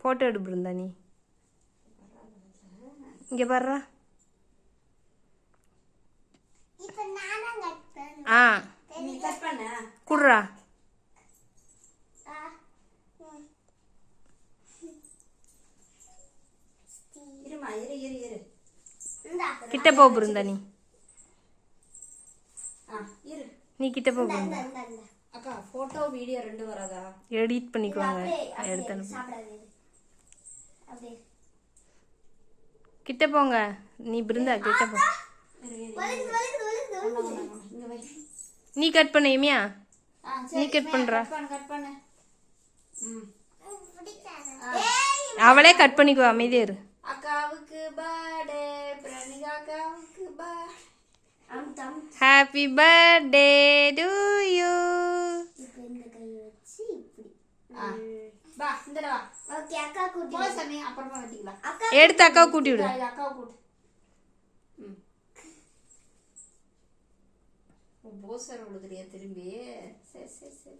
Photo எடு பிருந்தானி. இங்கே பாடுறா. ஆ குடுறா. கிட்ட போ பிருந்தானி. நீ கிட்ட போ பிருந்தா. அக்கா போட்டோ வீடியோ ரெண்டு வராதா? எடிட் பண்ணிக்குவாங்க. எடுத்து கிட்ட போங்க. நீ பிருந்தா கிட்ட போ. நீ கட் பண்ண இமியா. நீ கட் பண்றா. அவளே கட் பண்ணிக்குவா. அமைதியா இரு. அக்காவுக்கு பர்த்டே, பிரணிகா அக்காவுக்கு birthday. Happy birthday to you. வா இந்தல வா. ஓகே அக்கா கூட்டி போ சாமி. அப்புறமா வெட்டிக்கலாம். எடுத்து அக்காவை கூட்டி விடு. அக்காவை கூட்டி. போசர் விடுதுறியா திரும்பி? சரி சரி சரி.